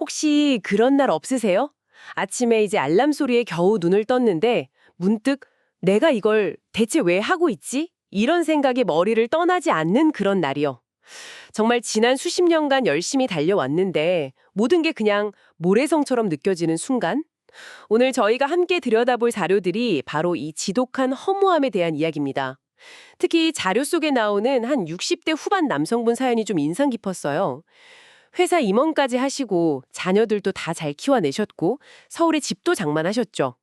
혹시 그런 날 없으세요? 아침에 이제 알람 소리에 겨우 눈을 떴는데 문득 내가 이걸 대체 왜 하고 있지? 이런 생각이 머리를 떠나지 않는 그런 날이요. 정말 지난 수십 년간 열심히 달려왔는데 모든 게 그냥 모래성처럼 느껴지는 순간? 오늘 저희가 함께 들여다볼 자료들이 바로 이 지독한 허무함에 대한 이야기입니다. 특히 자료 속에 나오는 한 60대 후반 남성분 사연이 좀 인상 깊었어요. 회사 임원까지 하시고 자녀들도 다 잘 키워내셨고 서울에 집도 장만하셨죠.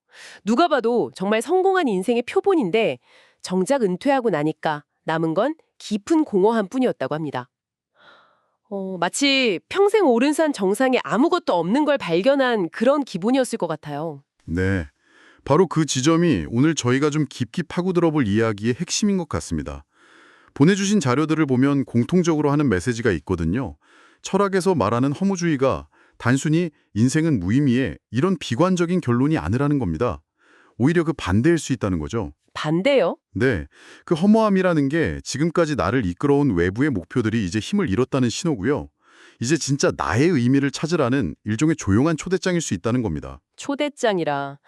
누가 봐도 정말 성공한 인생의 표본인데 정작 은퇴하고 나니까 남은 건 깊은 공허함 뿐이었다고 합니다. 마치 평생 오른 산 정상에 아무것도 없는 걸 발견한 그런 기분이었을 것 같아요. 네, 바로 그 지점이 오늘 저희가 좀 깊이 파고들어볼 이야기의 핵심인 것 같습니다. 보내주신 자료들을 보면 공통적으로 하는 메시지가 있거든요. 철학에서 말하는 허무주의가 단순히 인생은 무의미해 이런 비관적인 결론이 아니라는 겁니다. 오히려 그 반대일 수 있다는 거죠. 반대요? 네, 그 허무함이라는 게 지금까지 나를 이끌어온 외부의 목표들이 이제 힘을 잃었다는 신호고요. 이제 진짜 나의 의미를 찾으라는 일종의 조용한 초대장일 수 있다는 겁니다. 초대장이라.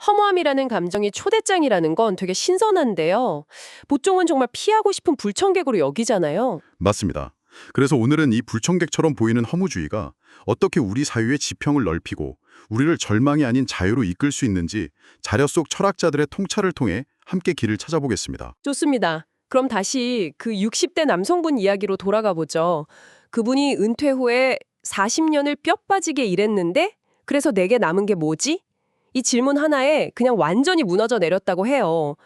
허무함이라는 감정이 초대장이라는 건 되게 신선한데요. 보통은 정말 피하고 싶은 불청객으로 여기잖아요. 맞습니다. 그래서 오늘은 이 불청객처럼 보이는 허무주의가 어떻게 우리 사회의 지평을 넓히고 우리를 절망이 아닌 자유로 이끌 수 있는지 자료 속 철학자들의 통찰을 통해 함께 길을 찾아보겠습니다. 좋습니다. 그럼 다시 그 60대 남성분 이야기로 돌아가 보죠. 그분이 은퇴 후에 40년을 뼈 빠지게 일했는데 그래서 내게 남은 게 뭐지? 이 질문 하나에 그냥 완전히 무너져 내렸다고 해요.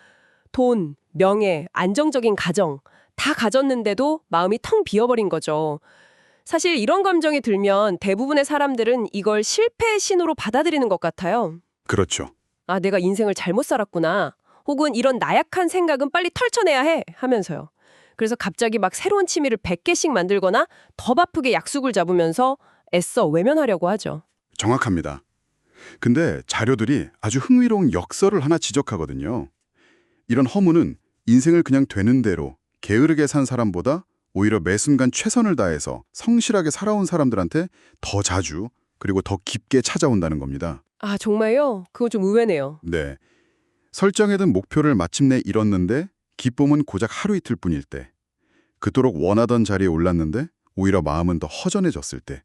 돈, 명예, 안정적인 가정 다 가졌는데도 마음이 텅 비어버린 거죠. 사실 이런 감정이 들면 대부분의 사람들은 이걸 실패의 신호로 받아들이는 것 같아요. 그렇죠. 아, 내가 인생을 잘못 살았구나. 혹은 이런 나약한 생각은 빨리 털쳐내야 해 하면서요. 그래서 갑자기 막 새로운 취미를 100개씩 만들거나 더 바쁘게 약속을 잡으면서 애써 외면하려고 하죠. 정확합니다. 근데 자료들이 아주 흥미로운 역설을 하나 지적하거든요. 이런 허무는 인생을 그냥 되는 대로 게으르게 산 사람보다 오히려 매 순간 최선을 다해서 성실하게 살아온 사람들한테 더 자주 그리고 더 깊게 찾아온다는 겁니다. 아, 정말요? 그거 좀 의외네요. 네. 설정해둔 목표를 마침내 이뤘는데 기쁨은 고작 하루 이틀 뿐일 때, 그토록 원하던 자리에 올랐는데 오히려 마음은 더 허전해졌을 때,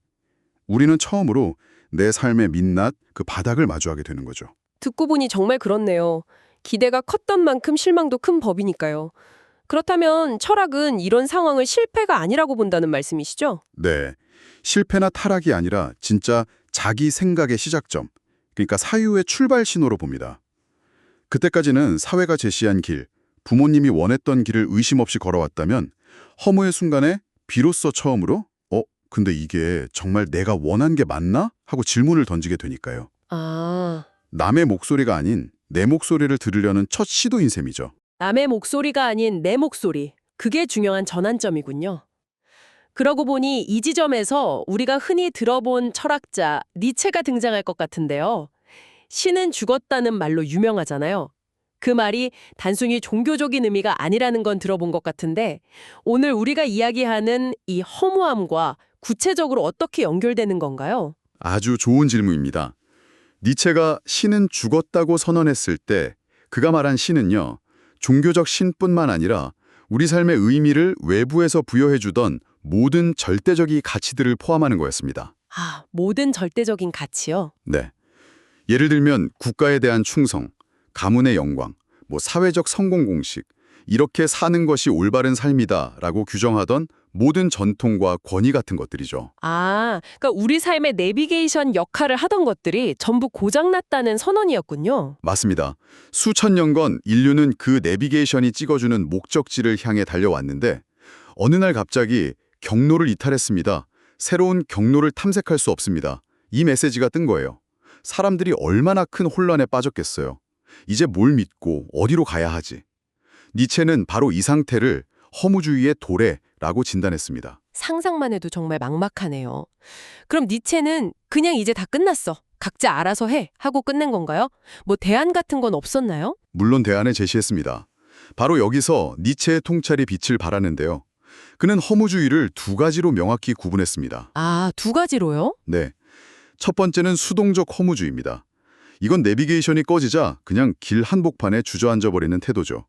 우리는 처음으로 내 삶의 민낯, 그 바닥을 마주하게 되는 거죠. 듣고 보니 정말 그렇네요. 기대가 컸던 만큼 실망도 큰 법이니까요. 그렇다면 철학은 이런 상황을 실패가 아니라고 본다는 말씀이시죠? 네. 실패나 타락이 아니라 진짜 자기 생각의 시작점, 그러니까 사유의 출발 신호로 봅니다. 그때까지는 사회가 제시한 길, 부모님이 원했던 길을 의심 없이 걸어왔다면 허무의 순간에 비로소 처음으로 근데 이게 정말 내가 원한 게 맞나? 하고 질문을 던지게 되니까요. 아, 남의 목소리가 아닌 내 목소리를 들으려는 첫 시도인 셈이죠. 남의 목소리가 아닌 내 목소리. 그게 중요한 전환점이군요. 그러고 보니 이 지점에서 우리가 흔히 들어본 철학자 니체가 등장할 것 같은데요. 신은 죽었다는 말로 유명하잖아요. 그 말이 단순히 종교적인 의미가 아니라는 건 들어본 것 같은데 오늘 우리가 이야기하는 이 허무함과 구체적으로 어떻게 연결되는 건가요? 아주 좋은 질문입니다. 니체가 신은 죽었다고 선언했을 때 그가 말한 신은요, 종교적 신뿐만 아니라 우리 삶의 의미를 외부에서 부여해주던 모든 절대적인 가치들을 포함하는 거였습니다. 아, 모든 절대적인 가치요? 네. 예를 들면 국가에 대한 충성, 가문의 영광, 사회적 성공 공식, 이렇게 사는 것이 올바른 삶이다라고 규정하던 모든 전통과 권위 같은 것들이죠. 아, 그러니까 우리 삶의 내비게이션 역할을 하던 것들이 전부 고장났다는 선언이었군요. 맞습니다. 수천 년간 인류는 그 내비게이션이 찍어주는 목적지를 향해 달려왔는데 어느 날 갑자기 경로를 이탈했습니다. 새로운 경로를 탐색할 수 없습니다. 이 메시지가 뜬 거예요. 사람들이 얼마나 큰 혼란에 빠졌겠어요. 이제 뭘 믿고 어디로 가야 하지? 니체는 바로 이 상태를 허무주의의 도래라고 진단했습니다. 상상만 해도 정말 막막하네요. 그럼 니체는 그냥 이제 다 끝났어. 각자 알아서 해. 하고 끝낸 건가요? 대안 같은 건 없었나요? 물론 대안을 제시했습니다. 바로 여기서 니체의 통찰이 빛을 발하는데요. 그는 허무주의를 두 가지로 명확히 구분했습니다. 아, 두 가지로요? 네. 첫 번째는 수동적 허무주의입니다. 이건 내비게이션이 꺼지자 그냥 길 한복판에 주저앉아버리는 태도죠.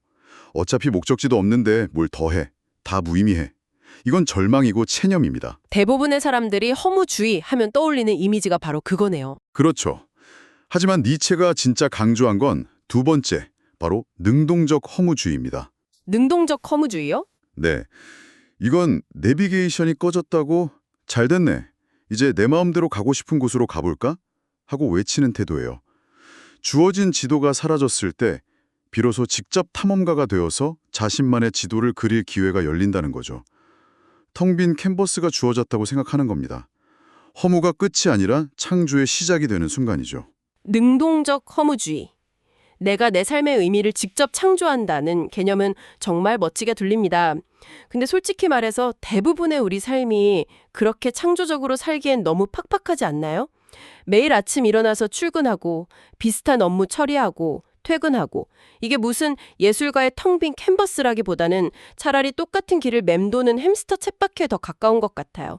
어차피 목적지도 없는데 뭘 더해. 다 무의미해. 이건 절망이고 체념입니다. 대부분의 사람들이 허무주의 하면 떠올리는 이미지가 바로 그거네요. 그렇죠. 하지만 니체가 진짜 강조한 건 두 번째, 바로 능동적 허무주의입니다. 능동적 허무주의요? 네. 이건 내비게이션이 꺼졌다고 잘 됐네. 이제 내 마음대로 가고 싶은 곳으로 가볼까? 하고 외치는 태도예요. 주어진 지도가 사라졌을 때 비로소 직접 탐험가가 되어서 자신만의 지도를 그릴 기회가 열린다는 거죠. 텅 빈 캔버스가 주어졌다고 생각하는 겁니다. 허무가 끝이 아니라 창조의 시작이 되는 순간이죠. 능동적 허무주의. 내가 내 삶의 의미를 직접 창조한다는 개념은 정말 멋지게 들립니다. 근데 솔직히 말해서 대부분의 우리 삶이 그렇게 창조적으로 살기엔 너무 팍팍하지 않나요? 매일 아침 일어나서 출근하고 비슷한 업무 처리하고 퇴근하고 이게 무슨 예술가의 텅 빈 캔버스라기보다는 차라리 똑같은 길을 맴도는 햄스터 쳇바퀴에 더 가까운 것 같아요.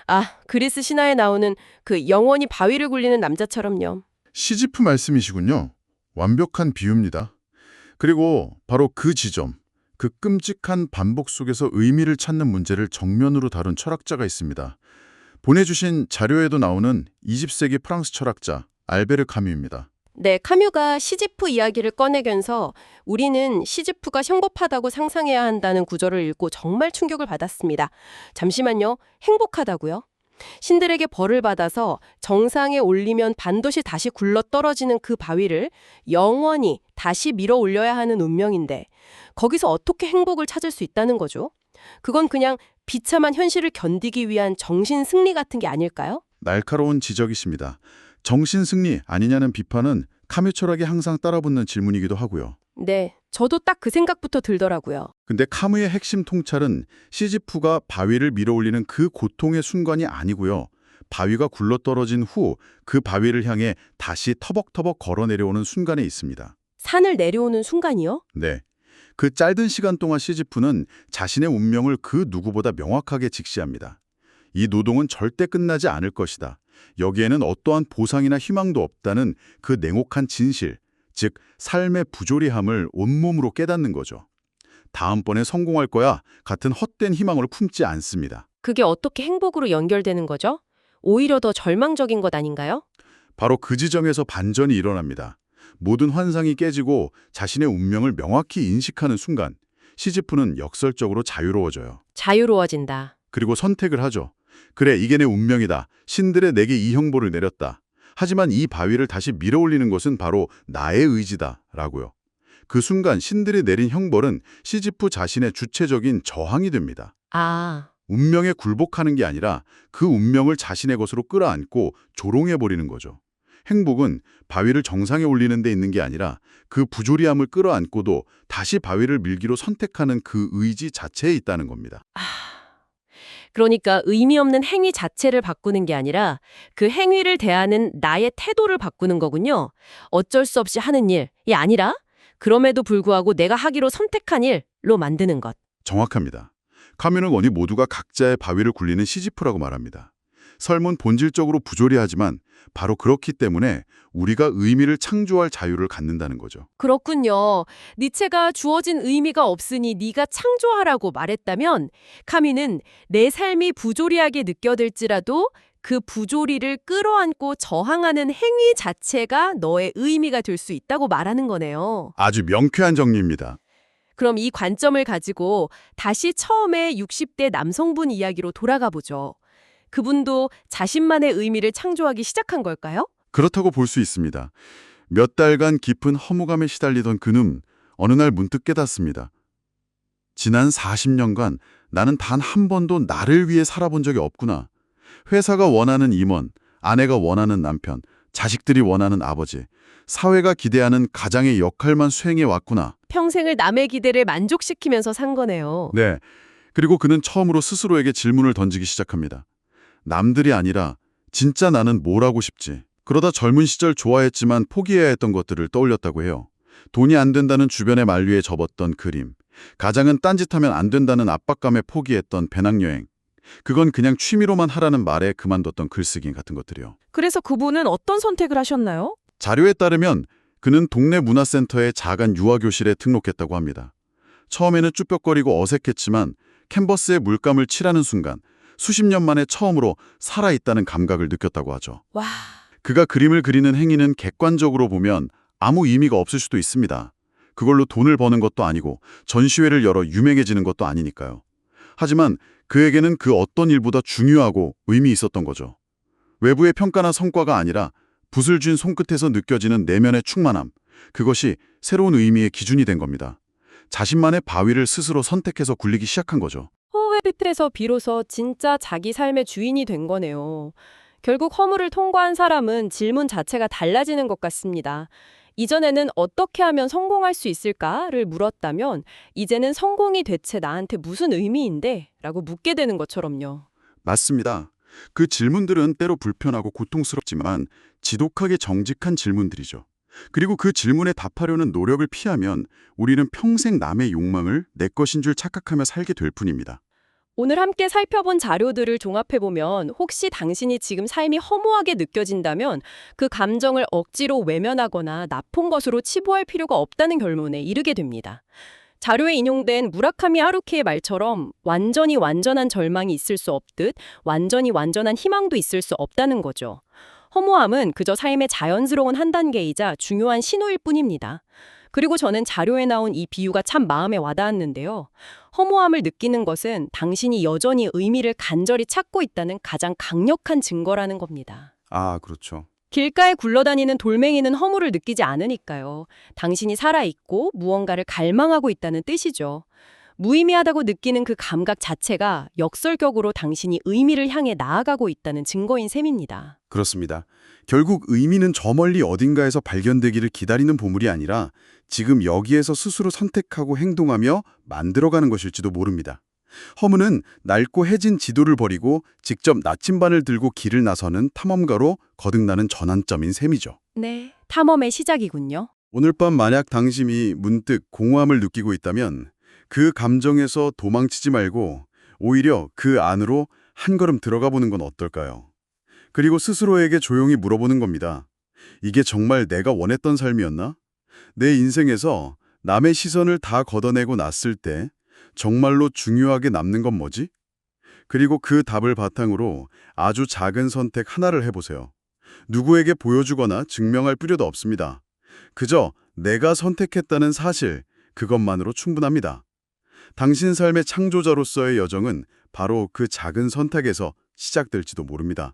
아, 그리스 신화에 나오는 그 영원히 바위를 굴리는 남자처럼요. 시지프 말씀이시군요. 완벽한 비유입니다. 그리고 바로 그 지점, 그 끔찍한 반복 속에서 의미를 찾는 문제를 정면으로 다룬 철학자가 있습니다. 보내주신 자료에도 나오는 20세기 프랑스 철학자 알베르 카뮈입니다. 네, 카뮤가 시지프 이야기를 꺼내면서 우리는 시지프가 형법하다고 상상해야 한다는 구절을 읽고 정말 충격을 받았습니다. 잠시만요. 행복하다고요? 신들에게 벌을 받아서 정상에 올리면 반드시 다시 굴러 떨어지는 그 바위를 영원히 다시 밀어 올려야 하는 운명인데 거기서 어떻게 행복을 찾을 수 있다는 거죠? 그건 그냥 비참한 현실을 견디기 위한 정신 승리 같은 게 아닐까요? 날카로운 지적이십니다. 정신승리 아니냐는 비판은 카뮈 철학에 항상 따라붙는 질문이기도 하고요. 네, 저도 딱 그 생각부터 들더라고요. 근데 카뮈의 핵심 통찰은 시지프가 바위를 밀어올리는 그 고통의 순간이 아니고요. 바위가 굴러떨어진 후 그 바위를 향해 다시 터벅터벅 걸어 내려오는 순간에 있습니다. 산을 내려오는 순간이요? 네. 그 짧은 시간 동안 시지프는 자신의 운명을 그 누구보다 명확하게 직시합니다. 이 노동은 절대 끝나지 않을 것이다. 여기에는 어떠한 보상이나 희망도 없다는 그 냉혹한 진실, 즉 삶의 부조리함을 온몸으로 깨닫는 거죠. 다음번에 성공할 거야 같은 헛된 희망으로 품지 않습니다. 그게 어떻게 행복으로 연결되는 거죠? 오히려 더 절망적인 것 아닌가요? 바로 그 지점에서 반전이 일어납니다. 모든 환상이 깨지고 자신의 운명을 명확히 인식하는 순간 시지프는 역설적으로 자유로워져요. 자유로워진다. 그리고 선택을 하죠. 그래, 이게 내 운명이다. 신들의 내게 이 형벌을 내렸다. 하지만 이 바위를 다시 밀어올리는 것은 바로 나의 의지다. 라고요. 그 순간 신들이 내린 형벌은 시지프 자신의 주체적인 저항이 됩니다. 아, 운명에 굴복하는 게 아니라 그 운명을 자신의 것으로 끌어안고 조롱해버리는 거죠. 행복은 바위를 정상에 올리는 데 있는 게 아니라 그 부조리함을 끌어안고도 다시 바위를 밀기로 선택하는 그 의지 자체에 있다는 겁니다. 그러니까 의미 없는 행위 자체를 바꾸는 게 아니라 그 행위를 대하는 나의 태도를 바꾸는 거군요. 어쩔 수 없이 하는 일이 아니라 그럼에도 불구하고 내가 하기로 선택한 일로 만드는 것. 정확합니다. 카뮈는 원이 모두가 각자의 바위를 굴리는 시지프라고 말합니다. 삶은 본질적으로 부조리하지만 바로 그렇기 때문에 우리가 의미를 창조할 자유를 갖는다는 거죠. 그렇군요. 니체가 주어진 의미가 없으니 네가 창조하라고 말했다면 카뮈는 내 삶이 부조리하게 느껴질지라도 그 부조리를 끌어안고 저항하는 행위 자체가 너의 의미가 될 수 있다고 말하는 거네요. 아주 명쾌한 정리입니다. 그럼 이 관점을 가지고 다시 처음에 60대 남성분 이야기로 돌아가 보죠. 그분도 자신만의 의미를 창조하기 시작한 걸까요? 그렇다고 볼 수 있습니다. 몇 달간 깊은 허무감에 시달리던 그는 어느 날 문득 깨닫습니다. 지난 40년간 나는 단 한 번도 나를 위해 살아본 적이 없구나. 회사가 원하는 임원, 아내가 원하는 남편, 자식들이 원하는 아버지, 사회가 기대하는 가장의 역할만 수행해 왔구나. 평생을 남의 기대를 만족시키면서 산 거네요. 네. 그리고 그는 처음으로 스스로에게 질문을 던지기 시작합니다. 남들이 아니라 진짜 나는 뭘 하고 싶지? 그러다 젊은 시절 좋아했지만 포기해야 했던 것들을 떠올렸다고 해요. 돈이 안 된다는 주변의 만류에 접었던 그림, 가장은 딴짓하면 안 된다는 압박감에 포기했던 배낭여행, 그건 그냥 취미로만 하라는 말에 그만뒀던 글쓰기 같은 것들이요. 그래서 그분은 어떤 선택을 하셨나요? 자료에 따르면 그는 동네 문화센터의 작은 유아교실에 등록했다고 합니다. 처음에는 쭈뼛거리고 어색했지만 캔버스에 물감을 칠하는 순간 수십 년 만에 처음으로 살아있다는 감각을 느꼈다고 하죠. 와, 그가 그림을 그리는 행위는 객관적으로 보면 아무 의미가 없을 수도 있습니다. 그걸로 돈을 버는 것도 아니고 전시회를 열어 유명해지는 것도 아니니까요. 하지만 그에게는 그 어떤 일보다 중요하고 의미 있었던 거죠. 외부의 평가나 성과가 아니라 붓을 쥔 손끝에서 느껴지는 내면의 충만함, 그것이 새로운 의미의 기준이 된 겁니다. 자신만의 바위를 스스로 선택해서 굴리기 시작한 거죠. 허무의 끝에서 비로소 진짜 자기 삶의 주인이 된 거네요. 결국 허무를 통과한 사람은 질문 자체가 달라지는 것 같습니다. 이전에는 어떻게 하면 성공할 수 있을까를 물었다면 이제는 성공이 대체 나한테 무슨 의미인데? 라고 묻게 되는 것처럼요. 맞습니다. 그 질문들은 때로 불편하고 고통스럽지만 지독하게 정직한 질문들이죠. 그리고 그 질문에 답하려는 노력을 피하면 우리는 평생 남의 욕망을 내 것인 줄 착각하며 살게 될 뿐입니다. 오늘 함께 살펴본 자료들을 종합해보면 혹시 당신이 지금 삶이 허무하게 느껴진다면 그 감정을 억지로 외면하거나 나쁜 것으로 치부할 필요가 없다는 결론에 이르게 됩니다. 자료에 인용된 무라카미 하루키의 말처럼 완전히 완전한 절망이 있을 수 없듯 완전히 완전한 희망도 있을 수 없다는 거죠. 허무함은 그저 삶의 자연스러운 한 단계이자 중요한 신호일 뿐입니다. 그리고 저는 자료에 나온 이 비유가 참 마음에 와닿았는데요. 허무함을 느끼는 것은 당신이 여전히 의미를 간절히 찾고 있다는 가장 강력한 증거라는 겁니다. 아, 그렇죠. 길가에 굴러다니는 돌멩이는 허무를 느끼지 않으니까요. 당신이 살아있고 무언가를 갈망하고 있다는 뜻이죠. 무의미하다고 느끼는 그 감각 자체가 역설격으로 당신이 의미를 향해 나아가고 있다는 증거인 셈입니다. 그렇습니다. 결국 의미는 저 멀리 어딘가에서 발견되기를 기다리는 보물이 아니라 지금 여기에서 스스로 선택하고 행동하며 만들어가는 것일지도 모릅니다. 허무는 낡고 해진 지도를 버리고 직접 나침반을 들고 길을 나서는 탐험가로 거듭나는 전환점인 셈이죠. 네, 탐험의 시작이군요. 오늘 밤 만약 당신이 문득 공허함을 느끼고 있다면 그 감정에서 도망치지 말고 오히려 그 안으로 한 걸음 들어가 보는 건 어떨까요? 그리고 스스로에게 조용히 물어보는 겁니다. 이게 정말 내가 원했던 삶이었나? 내 인생에서 남의 시선을 다 걷어내고 났을 때 정말로 중요하게 남는 건 뭐지? 그리고 그 답을 바탕으로 아주 작은 선택 하나를 해보세요. 누구에게 보여주거나 증명할 필요도 없습니다. 그저 내가 선택했다는 사실, 그것만으로 충분합니다. 당신 삶의 창조자로서의 여정은 바로 그 작은 선택에서 시작될지도 모릅니다.